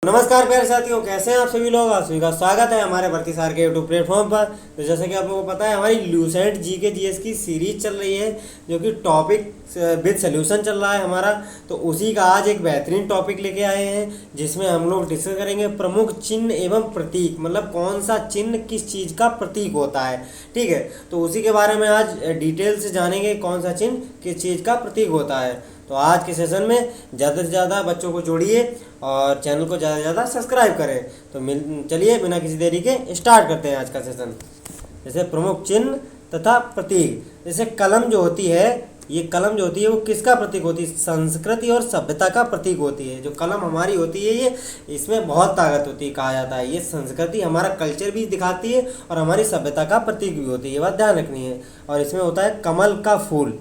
नमस्कार प्यारे साथियों, कैसे हैं आप सभी लोग। आप सभी का स्वागत है हमारे भर्ती सार के यूट्यूब प्लेटफॉर्म पर। तो जैसे कि आप लोगों को पता है, हमारी ल्यूसेंट जीके जीएस की सीरीज चल रही है, जो कि टॉपिक विद सोल्यूशन चल रहा है हमारा। तो उसी का आज एक बेहतरीन टॉपिक लेके आए हैं, जिसमें हम लोग डिस्कस करेंगे प्रमुख चिन्ह एवं प्रतीक, मतलब कौन सा चिन्ह किस चीज़ का प्रतीक होता है। ठीक है, तो उसी के बारे में आज डिटेल से जानेंगे कौन सा चिन्ह किस चीज़ का प्रतीक होता है। तो आज के सेशन में ज़्यादा से ज़्यादा बच्चों को जोड़िए और चैनल को ज़्यादा से ज़्यादा सब्सक्राइब करें। तो चलिए बिना किसी देरी के स्टार्ट करते हैं आज का सेशन। जैसे प्रमुख चिन्ह तथा प्रतीक, जैसे कलम जो होती है, ये कलम जो होती है वो किसका प्रतीक होती है? संस्कृति और सभ्यता का प्रतीक होती है। जो कलम हमारी होती है, ये इसमें बहुत ताकत होती है, कहा जाता है। ये संस्कृति, हमारा कल्चर भी दिखाती है और हमारी सभ्यता का प्रतीक भी होती है, ये बात ध्यान रखनी है। और इसमें होता है कमल का फूल।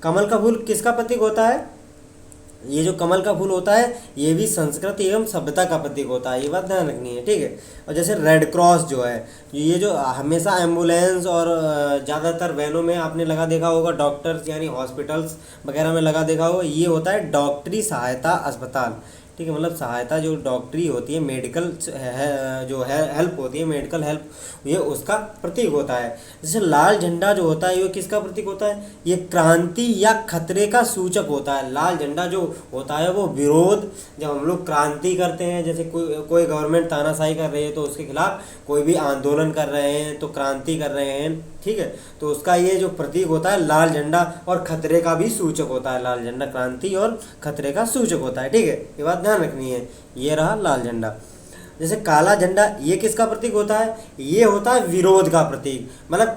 कमल का फूल किसका प्रतीक होता है? ये जो कमल का फूल होता है, ये भी संस्कृति एवं सभ्यता का प्रतीक होता है, ये बात ध्यान रखनी है। ठीक है, और जैसे रेड क्रॉस जो है, ये जो हमेशा एम्बुलेंस और ज़्यादातर वैनों में आपने लगा देखा होगा, डॉक्टर्स यानी हॉस्पिटल्स वगैरह में लगा देखा होगा, ये होता है डॉक्टरी सहायता अस्पताल। ठीक है, मतलब सहायता जो डॉक्टरी होती है, मेडिकल जो है हेल्प होती है, मेडिकल हेल्प, ये उसका प्रतीक होता है। जैसे लाल झंडा जो होता है, ये किसका प्रतीक होता है? ये क्रांति या खतरे का सूचक होता है। लाल झंडा जो होता है वो विरोध, जब हम लोग क्रांति करते हैं, जैसे कोई गवर्नमेंट तानाशाही कर रही है तो उसके खिलाफ कोई भी आंदोलन कर रहे हैं, तो क्रांति कर रहे हैं। ठीक है, तो उसका ये जो प्रतीक होता है लाल झंडा, और खतरे का भी सूचक होता है। लाल झंडा क्रांति और खतरे का सूचक होता है। ठीक है, ये बात ध्यान रखनी है। ये रहा लाल झंडा। जैसे काला झंडा, ये किसका प्रतीक होता है? ये होता है विरोध का प्रतीक। मतलब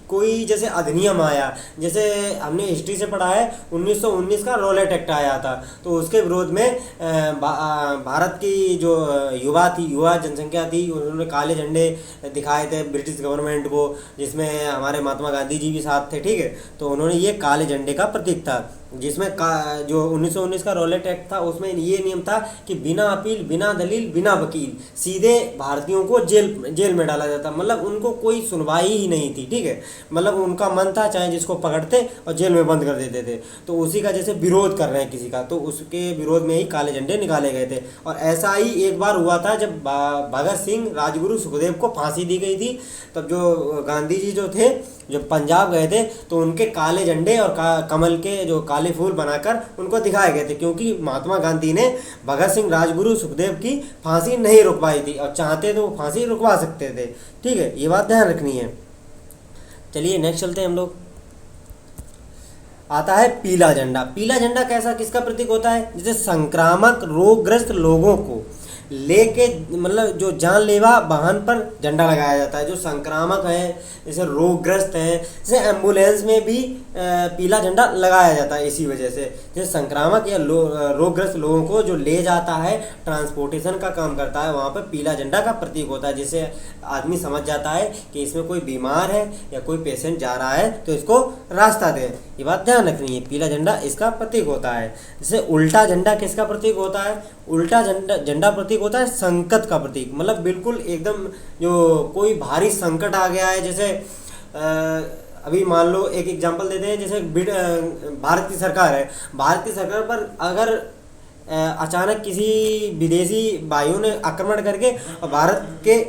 कोई जैसे अधिनियम आया, जैसे हमने हिस्ट्री से पढ़ा है 1919 का रॉलेट एक्ट आया था, तो उसके विरोध में भारत की जो युवा जनसंख्या थी, उन्होंने काले झंडे दिखाए थे ब्रिटिश गवर्नमेंट को, जिसमें हमारे महात्मा गांधी जी भी साथ थे। ठीक है, तो उन्होंने ये काले झंडे का प्रतीक था, जिसमें जो 1919 का रॉलेट एक्ट था, उसमें ये नियम था कि बिना अपील, बिना दलील, बिना वकील सीधे भारतीयों को जेल में डाला जाता। मतलब उनको कोई सुनवाई ही नहीं थी। ठीक है, मतलब उनका मन था चाहे जिसको पकड़ते और जेल में बंद कर देते थे। तो उसी का जैसे विरोध कर रहे हैं किसी का, तो उसके विरोध में ही काले झंडे निकाले गए थे। और ऐसा ही एक बार हुआ था जब भगत सिंह, राजगुरु, सुखदेव को फांसी दी गई थी। तब जो गांधी जी जो थे, जब पंजाब गए थे, तो उनके काले झंडे और कमल के जो काले फूल बनाकर उनको दिखाए गए थे, क्योंकि महात्मा गांधी ने भगत सिंह, राजगुरु, सुखदेव की फांसी नहीं रुकवाई थी, और चाहते तो वो फांसी रुकवा सकते थे। ठीक है, ये बात ध्यान रखनी है। चलिए नेक्स्ट चलते हैं हम लोग। आता है पीला झंडा। पीला झंडा कैसा, किसका प्रतीक होता है? जैसे संक्रामक रोगग्रस्त लोगों को लेके, मतलब जो जानलेवा वाहन पर झंडा लगाया जाता है। जो संक्रामक है, जैसे रोगग्रस्त हैं, जैसे एम्बुलेंस में भी पीला झंडा लगाया जाता है इसी वजह से। जैसे संक्रामक या रोगग्रस्त लोगों को जो ले जाता है, ट्रांसपोर्टेशन का काम करता है, वहाँ पर पीला झंडा का प्रतीक होता है, जिससे आदमी समझ जाता है कि इसमें कोई बीमार है या कोई पेशेंट जा रहा है, तो इसको रास्ता दें। ये बात ध्यान रखनी है, पीला झंडा इसका प्रतीक होता है। जैसे उल्टा झंडा किसका प्रतीक होता है? उल्टा झंडा प्रतीक होता है संकट का प्रतीक। मतलब बिल्कुल एकदम जो कोई भारी संकट आ गया है, जैसे अभी मान लो एक एग्जांपल देते हैं, जैसे भारत की सरकार है, भारत की सरकार पर अगर अचानक किसी विदेशी भाइयों ने आक्रमण करके और भारत के,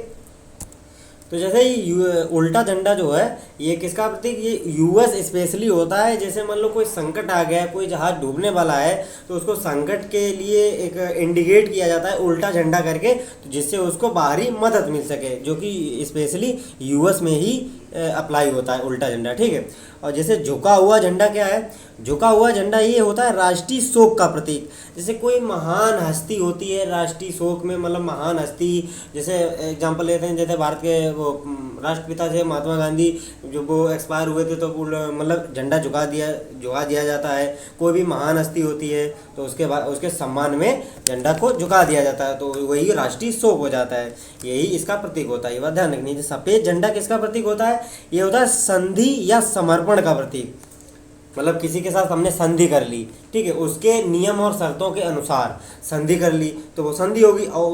तो जैसे ही उल्टा झंडा जो है, ये किसका प्रतीक? ये यूएस स्पेशली होता है। जैसे मान लो कोई संकट आ गया है, कोई जहाज डूबने वाला है, तो उसको संकट के लिए एक इंडिकेट किया जाता है उल्टा झंडा करके, तो जिससे उसको बाहरी मदद मिल सके, जो कि स्पेशली यूएस में ही अप्लाई होता है उल्टा झंडा। ठीक है, और जैसे झुका हुआ झंडा क्या है? झुका हुआ झंडा ये होता है राष्ट्रीय शोक का प्रतीक। जैसे कोई महान हस्ती होती है राष्ट्रीय शोक में, मतलब महान हस्ती, जैसे एग्जांपल लेते हैं, जैसे भारत के वो राष्ट्रपिता थे महात्मा गांधी, जो वो एक्सपायर हुए थे, तो मतलब झंडा झुका दिया जाता है। कोई भी महान हस्ती होती है तो उसके सम्मान में झंडा को झुका दिया जाता है, तो वही राष्ट्रीय शोक हो जाता है। यही इसका प्रतीक होता है, ये बात ध्यान रखनी है। सफ़ेद झंडा किसका प्रतीक होता है? ये होता है संधि या समर्पण का प्रतीक। मतलब किसी के साथ हमने संधि कर ली, ठीक है, उसके नियम और शर्तों के अनुसार संधि कर ली, तो वो संधि होगी, और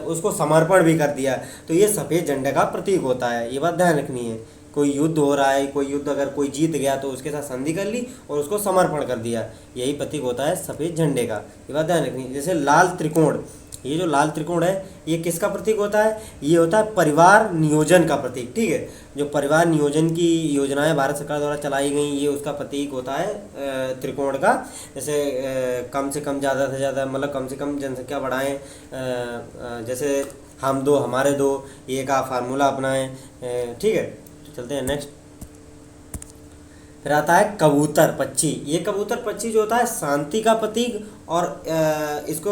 उसको समर्पण भी कर दिया, तो ये सफ़ेद झंडे का प्रतीक होता है। ये बात ध्यान रखनी है। कोई युद्ध हो रहा है, कोई युद्ध अगर कोई जीत गया तो उसके साथ संधि कर ली और उसको समर्पण कर दिया, यही प्रतीक होता है सफ़ेद झंडे का। ये बात ध्यान रखनी। जैसे लाल त्रिकोण, ये जो लाल त्रिकोण है ये किसका प्रतीक होता है? ये होता है परिवार नियोजन का प्रतीक। ठीक है, जो परिवार नियोजन की योजनाएं भारत सरकार द्वारा चलाई गई ये उसका प्रतीक होता है त्रिकोण का। जैसे कम से कम ज़्यादा से ज़्यादा मतलब कम से कम जनसंख्या बढ़ाएं, जैसे हम दो हमारे दो, ये का फार्मूला अपनाएं। ठीक है, तो चलते हैं नेक्स्ट। फिर आता है कबूतर पक्षी। ये कबूतर पक्षी जो होता है शांति का प्रतीक, और इसको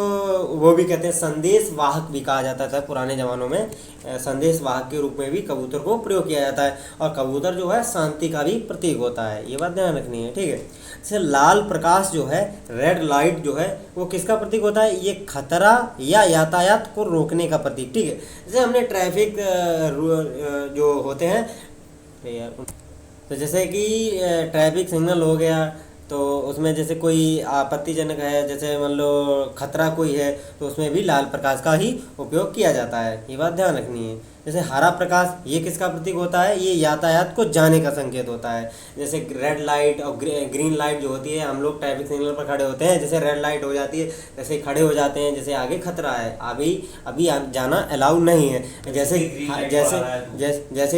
वो भी कहते हैं संदेश वाहक भी कहा जाता था पुराने ज़मानों में। संदेश वाहक के रूप में भी कबूतर को प्रयोग किया जाता है, और कबूतर जो है शांति का भी प्रतीक होता है, ये बात ध्यान रखनी है। ठीक है, जैसे लाल प्रकाश जो है, रेड लाइट जो है, वो किसका प्रतीक होता है? ये खतरा या यातायात को रोकने का प्रतीक। ठीक है, जैसे हमने ट्रैफिक जो होते हैं तो जैसे कि ट्रैफिक सिग्नल हो गया, तो उसमें जैसे कोई आपत्तिजनक है, जैसे मान लो खतरा कोई है, तो उसमें भी लाल प्रकाश का ही उपयोग किया जाता है, ये बात ध्यान रखनी है। जैसे हरा प्रकाश ये किसका प्रतीक होता है? ये यातायात को जाने का संकेत होता है। जैसे रेड लाइट और ग्रीन लाइट जो होती है, हम लोग ट्रैफिक सिग्नल पर खड़े होते हैं, जैसे रेड लाइट हो जाती है जैसे खड़े हो जाते हैं, जैसे आगे खतरा है, अभी जाना अलाउ नहीं है। जैसे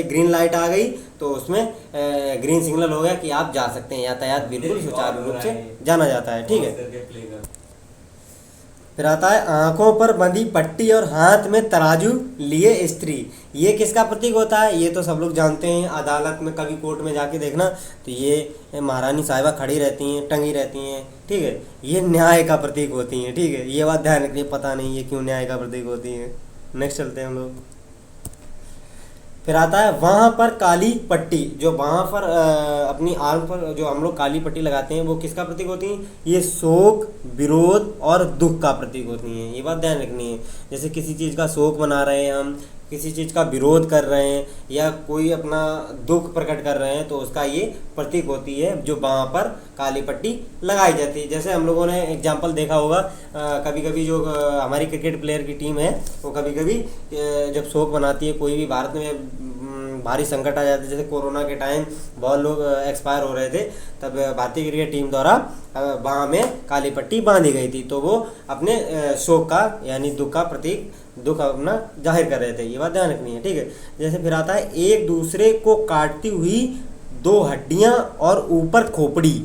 ग्रीन लाइट आ गई तो उसमें ग्रीन सिग्नल हो गया कि आप जा सकते हैं, यातायात बिल्कुल सुचारू रूप से जाना जाता है। ठीक है, फिर आता है आंखों पर बंधी पट्टी और हाथ में तराजू लिए स्त्री। ये किसका प्रतीक होता है? ये तो सब लोग जानते हैं, अदालत में कभी कोर्ट में जाके देखना तो ये महारानी साहिबा खड़ी रहती हैं, टंगी रहती हैं। ठीक है, ये न्याय का प्रतीक होती हैं। ठीक है, ये बात ध्यान रखनी है, पता नहीं ये क्यों न्याय का प्रतीक होती है। नेक्स्ट चलते हैं हम लोग। फिर आता है वहाँ पर काली पट्टी। जो वहाँ पर अपनी आर्म पर जो हम लोग काली पट्टी लगाते हैं वो किसका प्रतीक होती है? ये शोक, विरोध और दुख का प्रतीक होती हैं, ये बात ध्यान रखनी है। जैसे किसी चीज़ का शोक मना रहे हैं हम, किसी चीज़ का विरोध कर रहे हैं, या कोई अपना दुख प्रकट कर रहे हैं, तो उसका ये प्रतीक होती है जो वहाँ पर काली पट्टी लगाई जाती है। जैसे हम लोगों ने एग्जाम्पल देखा होगा, कभी कभी जो हमारी क्रिकेट प्लेयर की टीम है वो कभी कभी जब शोक मनाती है, कोई भी भारत में भारी संकट आ जाता है, जैसे कोरोना के टाइम बहुत लोग एक्सपायर हो रहे थे, तब भारतीय क्रिकेट टीम द्वारा बाँह में काली पट्टी बांधी गई थी, तो वो अपने शोक का यानी दुख का प्रतीक, दुख अपना जाहिर कर रहे थे, ये बात ध्यान रखनी है। ठीक है, जैसे फिर आता है एक दूसरे को काटती हुई दो हड्डियां और ऊपर खोपड़ी।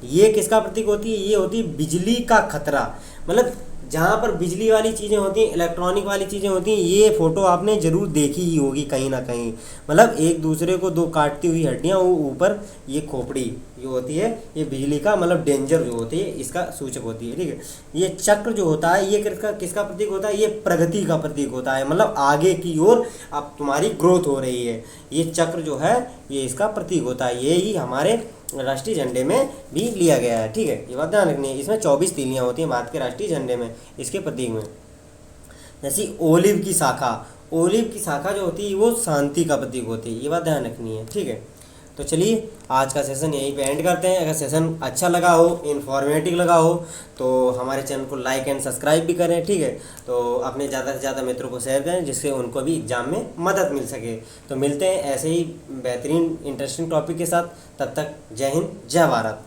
ये किसका प्रतीक होती है? ये होती है बिजली का खतरा। मतलब जहाँ पर बिजली वाली चीज़ें होती हैं, इलेक्ट्रॉनिक वाली चीज़ें होती हैं, ये फ़ोटो आपने ज़रूर देखी ही होगी कहीं ना कहीं। मतलब एक दूसरे को दो काटती हुई हड्डियाँ, वो ऊपर ये खोपड़ी जो होती है, ये बिजली का मतलब डेंजर जो होती है इसका सूचक होती है। ठीक है, ये चक्र जो होता है ये किसका प्रतीक होता है? ये प्रगति का प्रतीक होता है, मतलब आगे की ओर अब तुम्हारी ग्रोथ हो रही है, ये चक्र जो है ये इसका प्रतीक होता है। ये ही हमारे राष्ट्रीय झंडे में भी लिया गया है। ठीक है, ये बात ध्यान रखनी है। इसमें 24 तीलियाँ होती हैं भारत के राष्ट्रीय झंडे में, इसके प्रतीक में। जैसी ओलिव की शाखा, ओलिव की शाखा जो होती है वो शांति का प्रतीक होती है, ये बात ध्यान रखनी है। ठीक है, तो चलिए आज का सेशन यहीं पे एंड करते हैं। अगर सेशन अच्छा लगा हो, इन्फॉर्मेटिव लगा हो, तो हमारे चैनल को लाइक एंड सब्सक्राइब भी करें। ठीक है, तो अपने ज़्यादा से ज़्यादा मित्रों को शेयर करें जिससे उनको भी एग्जाम में मदद मिल सके। तो मिलते हैं ऐसे ही बेहतरीन इंटरेस्टिंग टॉपिक के साथ, तब तक जय हिंद, जय भारत।